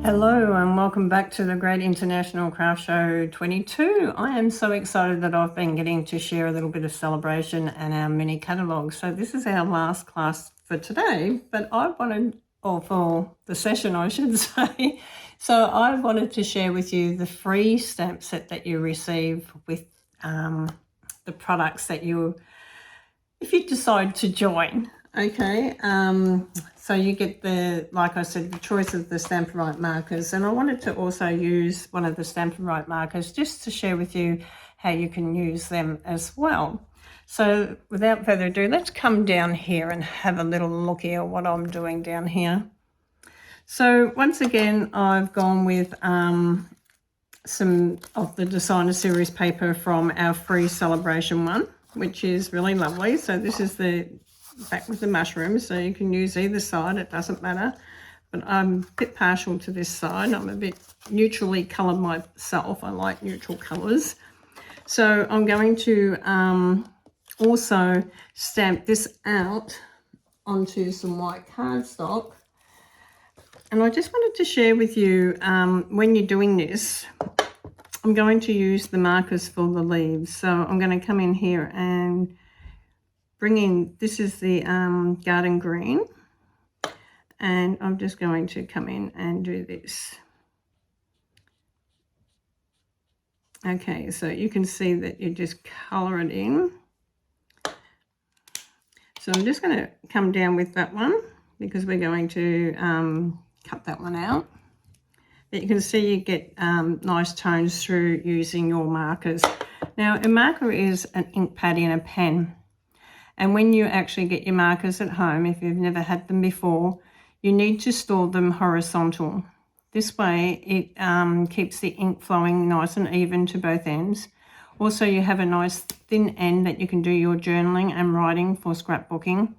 Hello and welcome back to the Great International Craft Show 22. I am so excited that I've been getting to share a little bit of celebration and our mini catalogue. So this is our last class for today, but I wanted, or for the session I should say, so I wanted to share with you the free stamp set that you receive with the products that you, if you decide to join. Okay, so you get the, like I said, the choice of the Stampin' Right markers, and I wanted to also use one of the Stampin' Right markers just to share with you how you can use them as well. So without further ado, let's come down here and have a little look here what I'm doing down here. So once again, I've gone with some of the designer series paper from our free celebration one, which is really lovely. So this is the back with the mushrooms, so you can use either side, it doesn't matter, but I'm a bit partial to this side. I'm a bit neutrally coloured myself. I like neutral colours. So I'm going to also stamp this out onto some white cardstock, and I just wanted to share with you when you're doing this, I'm going to use the markers for the leaves. So I'm going to come in here and bring in, this is the garden green, and I'm just going to come in and do this. Okay, so you can see that you just colour it in. So I'm just going to come down with that one because we're going to cut that one out. But you can see you get nice tones through using your markers. Now, a marker is an ink pad in a pen. And when you actually get your markers at home, if you've never had them before, you need to store them horizontal. This way it keeps the ink flowing nice and even to both ends. Also, you have a nice thin end that you can do your journaling and writing for scrapbooking.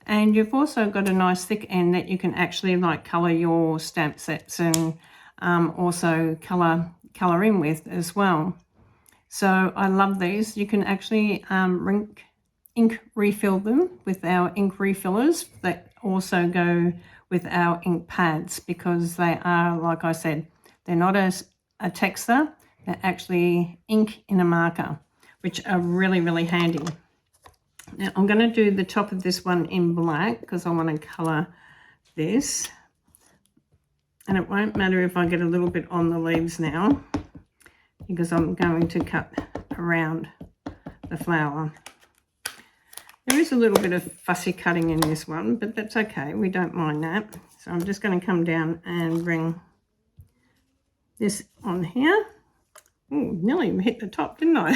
And you've also got a nice thick end that you can actually like colour your stamp sets and also colour in with as well. So I love these. You can actually ink refill them with our ink refillers that also go with our ink pads, because they are, like I said, they're not a texter, they're actually ink in a marker, which are really, really handy. Now I'm going to do the top of this one in black because I want to colour this, and it won't matter if I get a little bit on the leaves now because I'm going to cut around the flower. There is a little bit of fussy cutting in this one, but that's okay. We don't mind that. So I'm just going to come down and bring this on here. Oh, nearly hit the top, didn't I?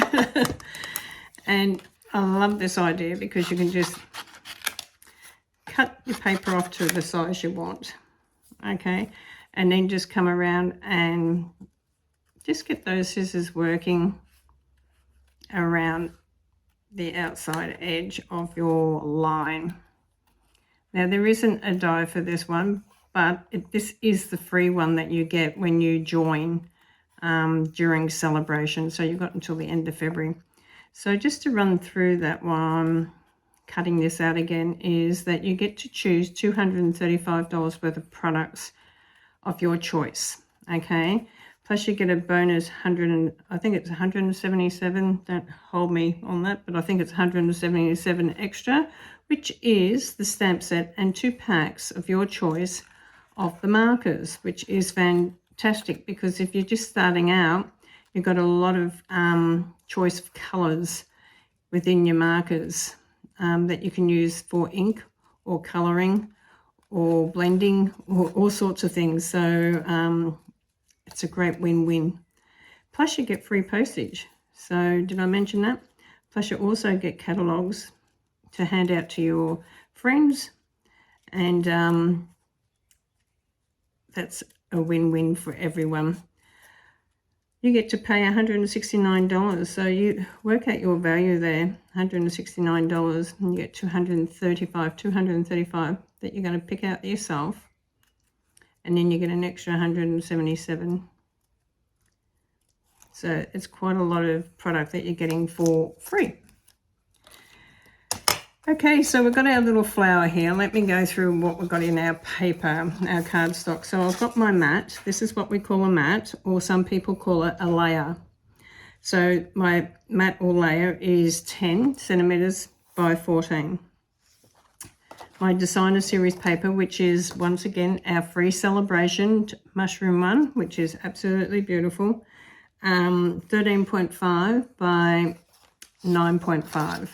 And I love this idea because you can just cut your paper off to the size you want. Okay, and then just come around and just get those scissors working around the outside edge of your line. Now there isn't a die for this one, but this is the free one that you get when you join during celebration. So you've got until the end of February. So just to run through that one, cutting this out again, is that you get to choose $235 worth of products of your choice. Okay, plus you get a bonus I think it's 177, don't hold me on that, but I think it's 177 extra, which is the stamp set and 2 packs of your choice of the markers, which is fantastic because if you're just starting out, you've got a lot of choice of colours within your markers that you can use for ink or colouring or blending or all sorts of things. So it's a great win-win. Plus you get free postage. So did I mention that? Plus you also get catalogues to hand out to your friends, and that's a win-win for everyone. You get to pay $169. So you work out your value there, $169, and you get $235 that you're going to pick out yourself. And then you get an extra 177. So it's quite a lot of product that you're getting for free. Okay, so we've got our little flower here. Let me go through what we've got in our paper, our cardstock. So I've got my mat. This is what we call a mat, or some people call it a layer. So my mat or layer is 10 centimeters by 14. My designer series paper, which is once again our free celebration mushroom one, which is absolutely beautiful, 13.5 by 9.5.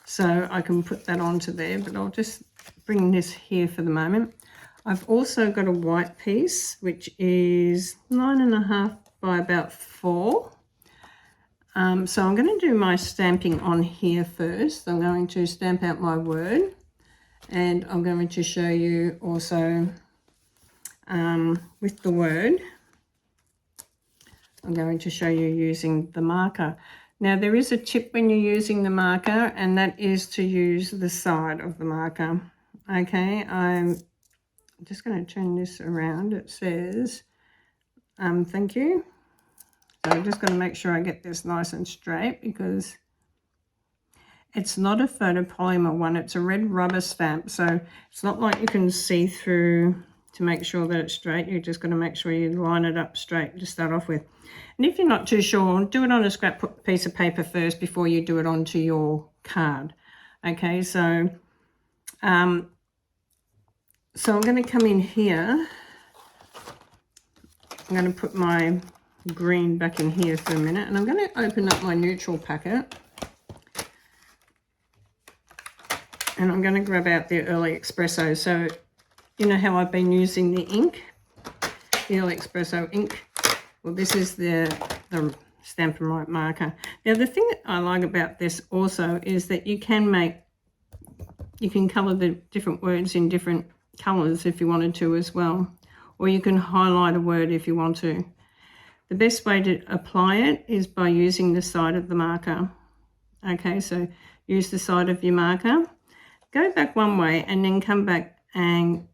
So I can put that onto there, but I'll just bring this here for the moment. I've also got a white piece, which is 9.5 by about 4. So I'm going to do my stamping on here first. I'm going to stamp out my word, and I'm going to show you also with the word. I'm going to show you using the marker. Now there is a tip when you're using the marker, and that is to use the side of the marker. Okay, I'm just going to turn this around. It says, thank you. So I'm just going to make sure I get this nice and straight, because it's not a photopolymer one, it's a red rubber stamp. So it's not like you can see through to make sure that it's straight. You're just going to make sure you line it up straight to start off with. And if you're not too sure, do it on a scrap piece of paper first before you do it onto your card. Okay, so I'm going to come in here. I'm going to put my green back in here for a minute, and I'm going to open up my neutral packet, and I'm going to grab out the Early Espresso. So you know how I've been using the ink, the Early Espresso ink? Well, this is the Stampin' Right marker. Now the thing that I like about this also is that you can colour the different words in different colours if you wanted to as well, or you can highlight a word if you want to. The best way to apply it is by using the side of the marker. Okay, so use the side of your marker, go back one way and then come back and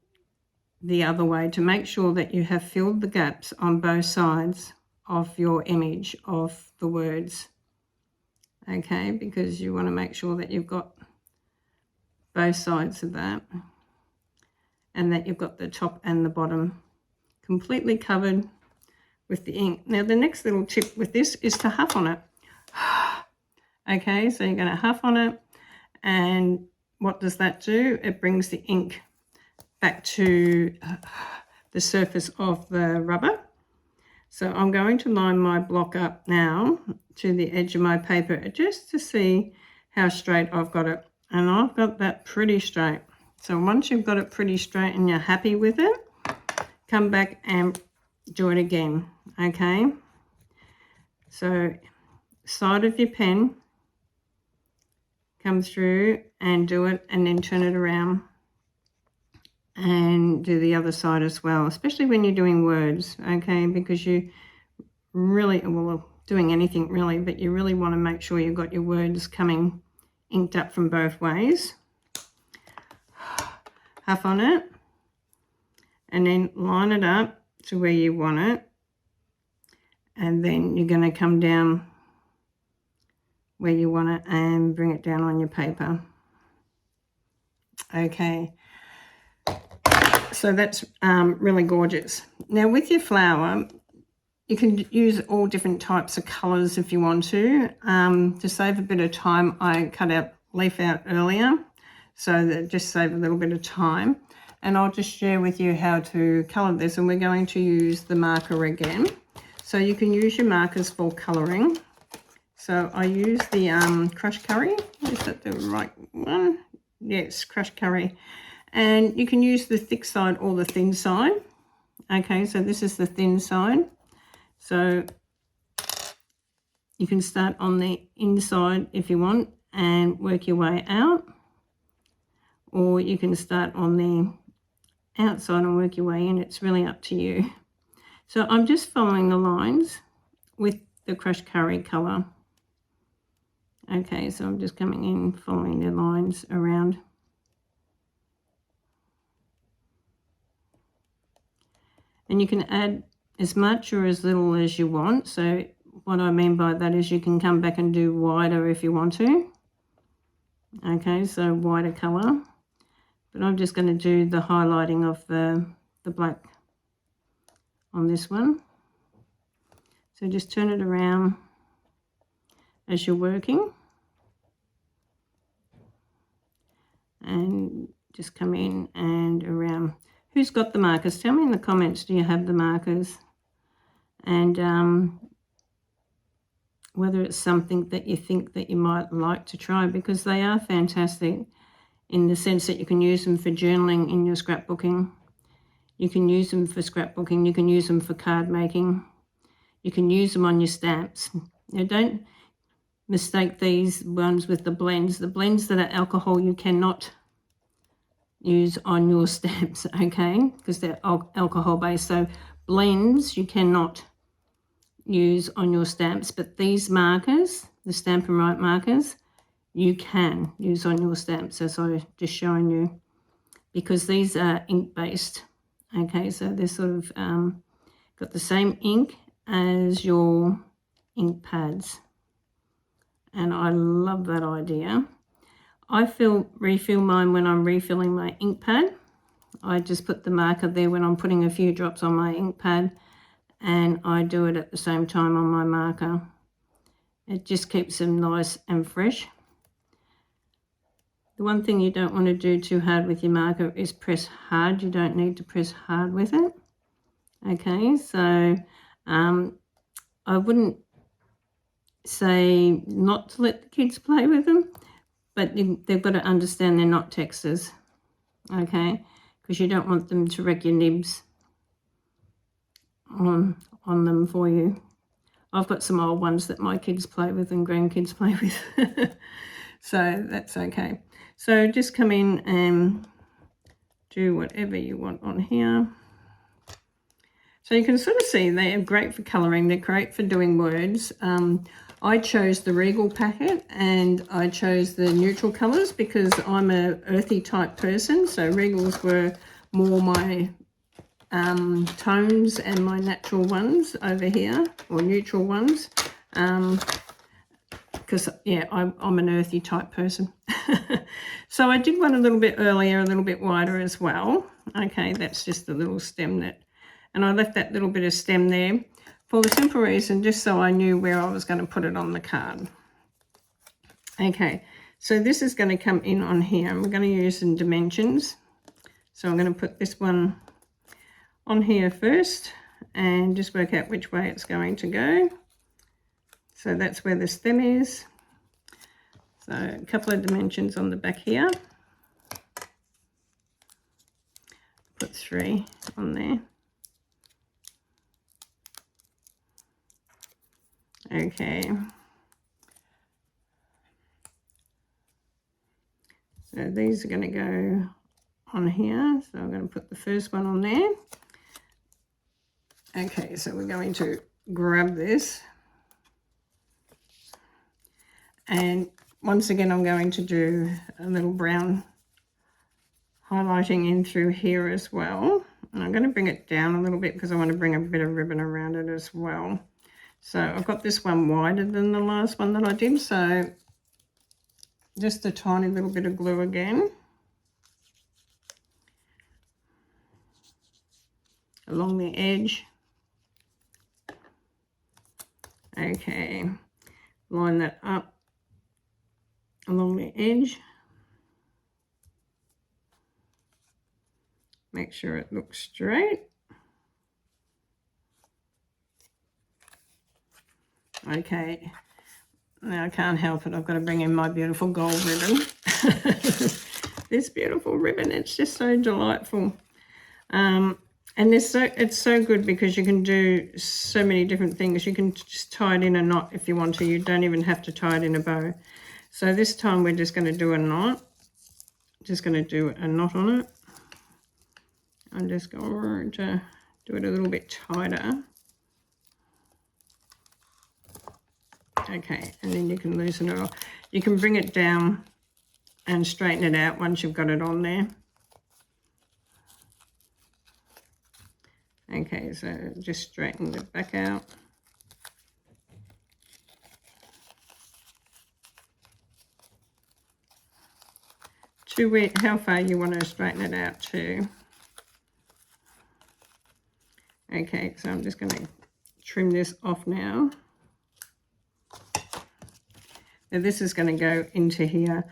the other way to make sure that you have filled the gaps on both sides of your image of the words. Okay, because you want to make sure that you've got both sides of that, and that you've got the top and the bottom completely covered with the ink. Now the next little tip with this is to huff on it. Okay, so you're going to huff on it, and what does that do? It brings the ink back to the surface of the rubber. So I'm going to line my block up now to the edge of my paper just to see how straight I've got it. And I've got that pretty straight. So once you've got it pretty straight and you're happy with it, come back and do it again. Okay, so side of your pen, come through and do it, and then turn it around and do the other side as well, especially when you're doing words. Okay, because you really, well, doing anything really, but you really want to make sure you've got your words coming inked up from both ways. Huff on it and then line it up to where you want it, and then you're going to come down where you want it and bring it down on your paper. Okay, so that's really gorgeous. Now with your flower, you can use all different types of colours if you want to. To save a bit of time, I cut out leaf out earlier, so that just save a little bit of time. And I'll just share with you how to colour this, and we're going to use the marker again. So you can use your markers for colouring. So I use the crushed curry. Is that the right one? Yes, crushed curry. And you can use the thick side or the thin side. Okay, so this is the thin side. So you can start on the inside if you want and work your way out, or you can start on the outside and work your way in. It's really up to you. So I'm just following the lines with the crushed curry colour. Okay, so I'm just coming in, following the lines around. And you can add as much or as little as you want. So what I mean by that is you can come back and do wider if you want to. Okay, so whiter colour. But I'm just going to do the highlighting of the black on this one. So just turn it around as you're working. And just come in and around. Who's got the markers? Tell me in the comments, do you have the markers? And whether it's something that you think that you might like to try, because they are fantastic in the sense that you can use them for journaling in your scrapbooking. You can use them for scrapbooking. You can use them for card making. You can use them on your stamps. Now, don't mistake these ones with the blends. The blends that are alcohol you cannot use on your stamps, okay, because they're alcohol based. So blends you cannot use on your stamps, but these markers, the Stampin' Right markers, you can use on your stamps, as I just shown you, because these are ink based. Okay, so they're sort of got the same ink as your ink pads, and I love that idea. I refill mine when I'm refilling my ink pad. I just put the marker there when I'm putting a few drops on my ink pad, and I do it at the same time on my marker. It just keeps them nice and fresh. The one thing you don't want to do too hard with your marker is press hard. You don't need to press hard with it. Okay, so I wouldn't say not to let the kids play with them, but they've got to understand they're not textures, okay, because you don't want them to wreck your nibs on them for you. I've got some old ones that my kids play with and grandkids play with, so that's okay. So just come in and do whatever you want on here. So you can sort of see they are great for colouring. They're great for doing words. I chose the Regal packet and I chose the neutral colours because I'm a earthy type person. So Regals were more my tones and my natural ones over here, or neutral ones. Because, yeah, I'm an earthy type person. So I did one a little bit earlier, a little bit wider as well. Okay, that's just the little stem and I left that little bit of stem there for the simple reason, just so I knew where I was going to put it on the card. Okay, so this is going to come in on here, and we're going to use some dimensions. So I'm going to put this one on here first and just work out which way it's going to go. So that's where the stem is. So a couple of dimensions on the back here. Put 3 on there. Okay. So these are going to go on here. So I'm going to put the first one on there. Okay, so we're going to grab this. And once again, I'm going to do a little brown highlighting in through here as well. And I'm going to bring it down a little bit because I want to bring a bit of ribbon around it as well. So I've got this one wider than the last one that I did. So just a tiny little bit of glue again. Along the edge. Okay, line that up along the edge. Make sure it looks straight. Okay, now I can't help it. I've got to bring in my beautiful gold ribbon. This beautiful ribbon, it's just so delightful. And it's so good because you can do so many different things. You can just tie it in a knot if you want to. You don't even have to tie it in a bow. So this time we're just going to do a knot. Just going to do a knot on it. I'm just going to do it a little bit tighter. Okay, and then you can loosen it off. You can bring it down and straighten it out once you've got it on there. Okay, so just straighten it back out. to where, how far you want to straighten it out to. Okay, so I'm just going to trim this off now. Now this is going to go into here.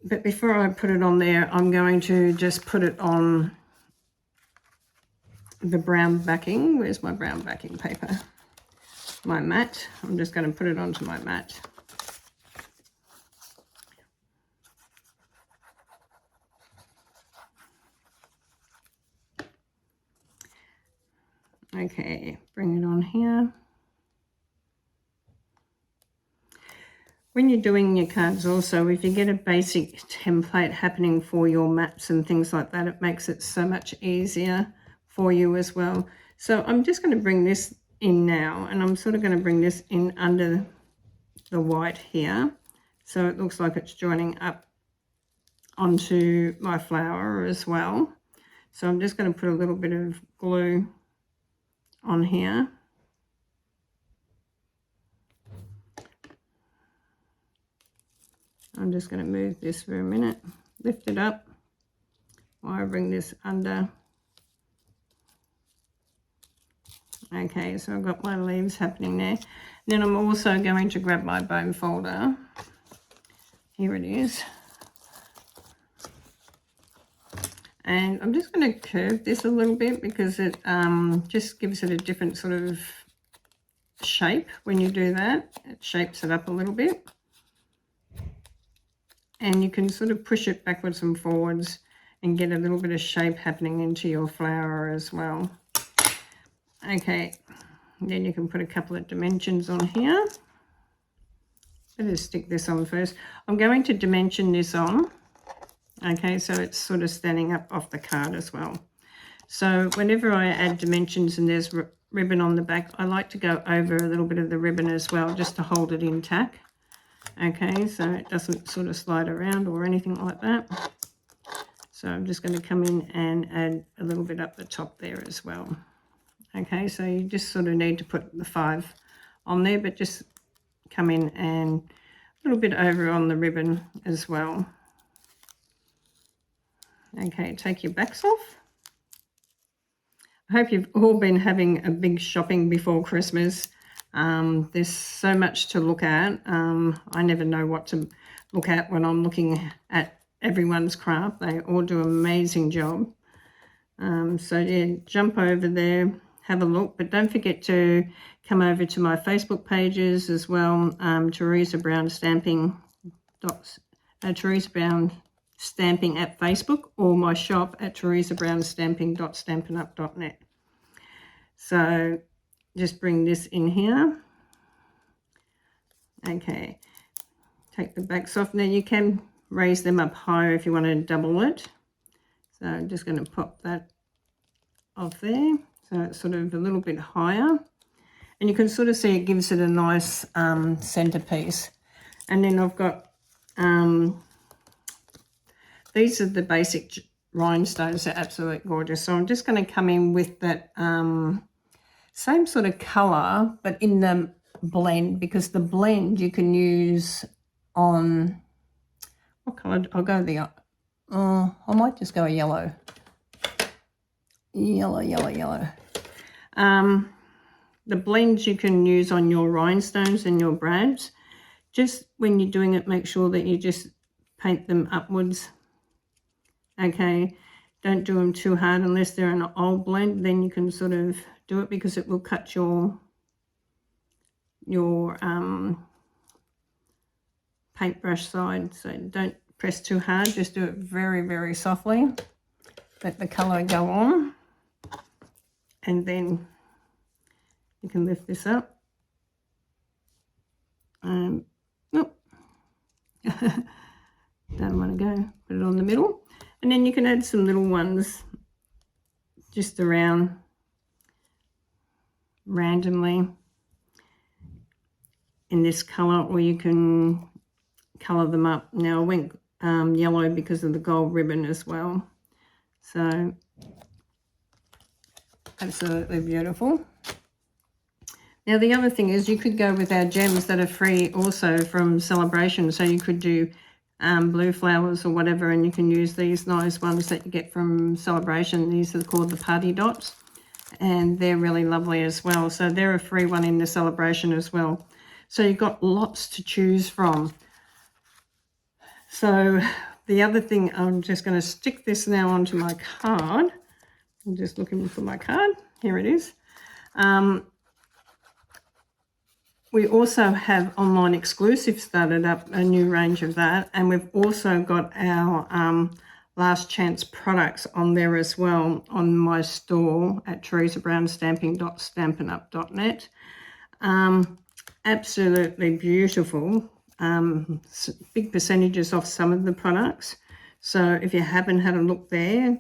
But before I put it on there, I'm going to just put it on the brown backing. Where's my brown backing paper? My mat. I'm just going to put it onto my mat. Okay, bring it on here. When you're doing your cards also, if you get a basic template happening for your mats and things like that, it makes it so much easier for you as well. So I'm just going to bring this in now, and I'm sort of going to bring this in under the white here. So it looks like it's joining up onto my flower as well. So I'm just going to put a little bit of glue on here. I'm just going to move this for a minute, lift it up while I bring this under. Okay, so I've got my leaves happening there. Then I'm also going to grab my bone folder. Here it is. And I'm just going to curve this a little bit because it just gives it a different sort of shape when you do that. It shapes it up a little bit. And you can sort of push it backwards and forwards and get a little bit of shape happening into your flower as well. Okay, then you can put a couple of dimensions on here. Let's stick this on first. I'm going to dimension this on. Okay, so it's sort of standing up off the card as well. So whenever I add dimensions and there's ribbon on the back, I like to go over a little bit of the ribbon as well, just to hold it intact. Okay, so it doesn't sort of slide around or anything like that. So I'm just going to come in and add a little bit up the top there as well. Okay, so you just sort of need to put the 5 on there, but just come in and a little bit over on the ribbon as well. Okay, take your backs off. I hope you've all been having a big shopping before Christmas. There's so much to look at. I never know what to look at when I'm looking at everyone's craft. They all do an amazing job. So yeah, jump over there, have a look, but don't forget to come over to my Facebook pages as well. Teresa Brown Stamping, Teresa Brown Stamping at Facebook, or my shop at teresabrownstamping.stampinup.net. So just bring this in here. Okay, take the backs off. Now you can raise them up higher if you want to double it. So I'm just going to pop that off there. So it's sort of a little bit higher. And you can sort of see it gives it a nice centerpiece. And then I've got, these are the basic rhinestones. They're absolutely gorgeous. So I'm just going to come in with that same sort of colour, but in the blend, because the blend you can use on, what colour? I'll go the, I might just go a yellow. Yellow. The blends you can use on your rhinestones and your brads. Just when you're doing it, make sure that you just paint them upwards. Okay, don't do them too hard unless they're an old blend. Then you can sort of do it because it will cut your paintbrush side. So don't press too hard. Just do it very, very softly. Let the colour go on. And then you can lift this up. Nope. Don't want to go. Put it on the middle. And then you can add some little ones just around randomly in this colour, or you can colour them up. Now I went yellow because of the gold ribbon as well. So absolutely beautiful. Now the other thing is you could go with our gems that are free also from Celebration. So you could do blue flowers or whatever, and you can use these nice ones that you get from Celebration. These are called the party dots, and they're really lovely as well. So they're a free one in the Celebration as well. So you've got lots to choose from. So the other thing, I'm just going to stick this now onto my card. I'm just looking for my card. Here it is. We also have online exclusive started up, a new range of that, and we've also got our last chance products on there as well on my store at teresabrownstamping.stampinup.net. Absolutely beautiful. Big percentages off some of the products. So if you haven't had a look there,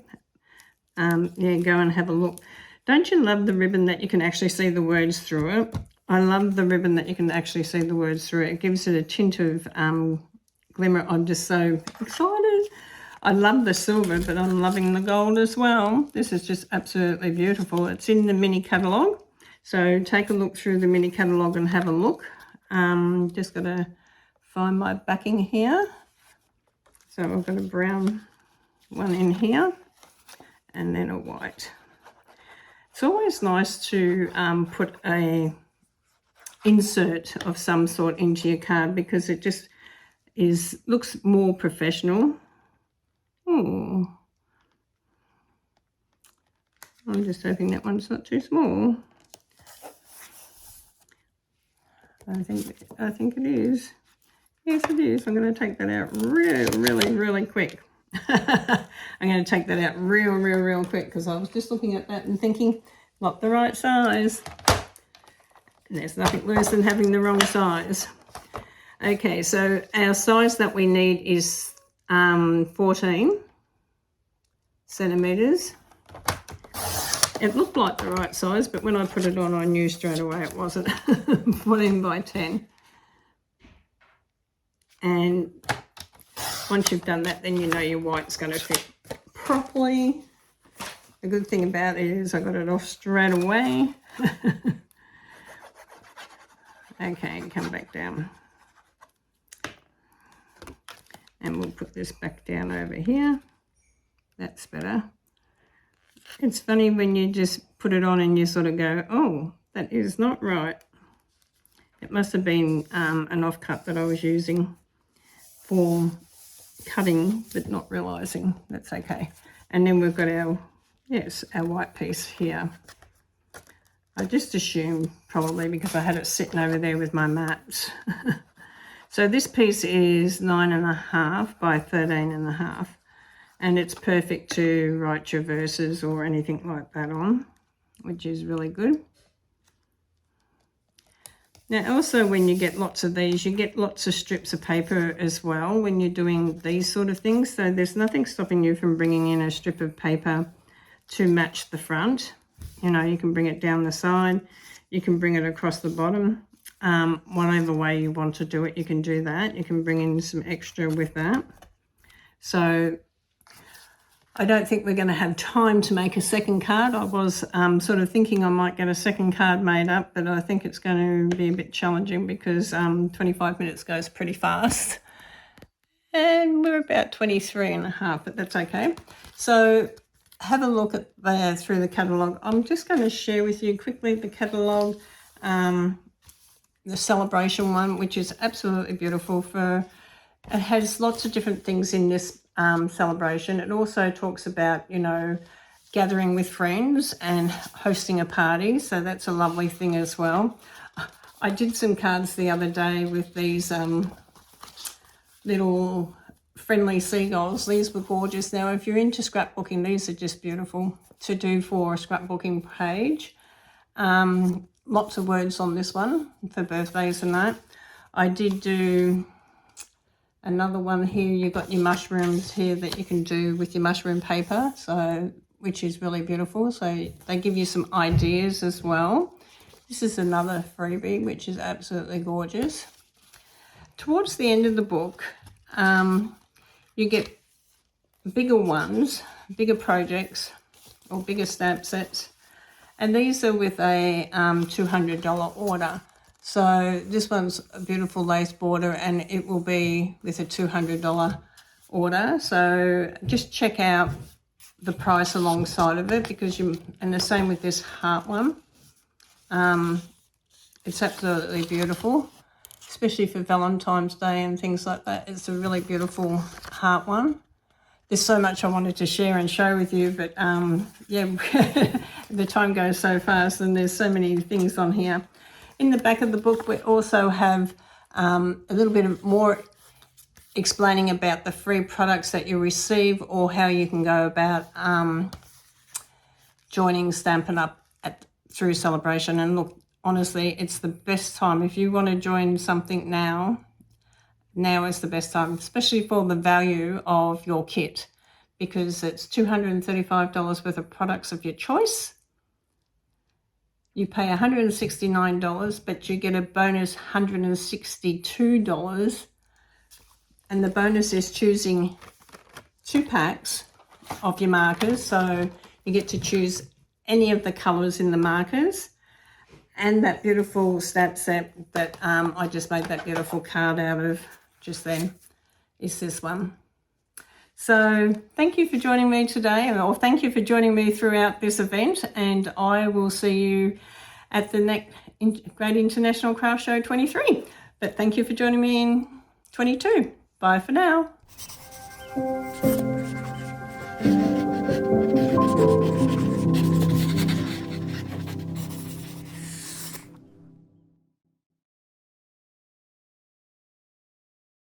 yeah, go and have a look. Don't you love the ribbon that you can actually see the words through it? I love the ribbon that you can actually see the words through it. It gives it a tint of glimmer. I'm just so excited. I love the silver, but I'm loving the gold as well. This is just absolutely beautiful. It's in the mini catalogue. So take a look through the mini catalogue and have a look. Just got to find my backing here. So I've got a brown one in here and then a white. It's always nice to put a insert of some sort into your card because it just looks more professional. Oh, I'm just hoping that one's not too small. I think it is. Yes, it is. I'm going to take that out really quick. I'm going to take that out real quick because I was just looking at that and thinking, not the right size. And there's nothing worse than having the wrong size. Okay, so our size that we need is 14 centimetres. It looked like the right size, but when I put it on, I knew straight away it wasn't. 14 by 10. And once you've done that, then you know your white's going to fit properly. The good thing about it is I got it off straight away. Okay, come back down. And we'll put this back down over here. That's better. It's funny when you just put it on and you sort of go, oh, that is not right. It must have been an offcut that I was using for cutting, but not realising. That's okay. And then we've got our white piece here. I just assumed probably because I had it sitting over there with my mats. So this piece is 9.5 by 13.5, and it's perfect to write your verses or anything like that on, which is really good. Now also when you get lots of these, you get lots of strips of paper as well when you're doing these sort of things. So there's nothing stopping you from bringing in a strip of paper to match the front. You know, you can bring it down the side, you can bring it across the bottom. Whatever way you want to do it, you can do that. You can bring in some extra with that. So I don't think we're going to have time to make a second card. I was sort of thinking I might get a second card made up, but I think it's going to be a bit challenging because 25 minutes goes pretty fast. And we're about 23.5, but that's okay. So have a look at there through the catalogue. I'm just going to share with you quickly the catalogue, the Celebration one, which is absolutely beautiful. It has lots of different things in this celebration. It also talks about, you know, gathering with friends and hosting a party, so that's a lovely thing as well. I did some cards the other day with these little friendly seagulls. These were gorgeous. Now if you're into scrapbooking, these are just beautiful to do for a scrapbooking page. Lots of words on this one for birthdays and that. I did do another one here. You've got your mushrooms here that you can do with your mushroom paper, so which is really beautiful. So they give you some ideas as well. This is another freebie, which is absolutely gorgeous. Towards the end of the book, you get bigger ones, bigger projects, or bigger stamp sets. And these are with a $200 order. So this one's a beautiful lace border, and it will be with a $200 order. So just check out the price alongside of it, because and the same with this heart one. It's absolutely beautiful, especially for Valentine's Day and things like that. It's a really beautiful heart one. There's so much I wanted to share and show with you, but yeah, the time goes so fast and there's so many things on here. In the back of the book, we also have a little bit more explaining about the free products that you receive, or how you can go about joining Stampin' Up through Celebration. And look, honestly, it's the best time. If you want to join something now is the best time, especially for the value of your kit, because it's $235 worth of products of your choice. You pay $169, but you get a bonus $162. And the bonus is choosing 2 packs of your markers. So you get to choose any of the colours in the markers. And that beautiful stamp set that I just made that beautiful card out of just then is this one. So thank you for joining me today, or thank you for joining me throughout this event, and I will see you at the next Great International Craft Show 23. But thank you for joining me in 22. Bye for now.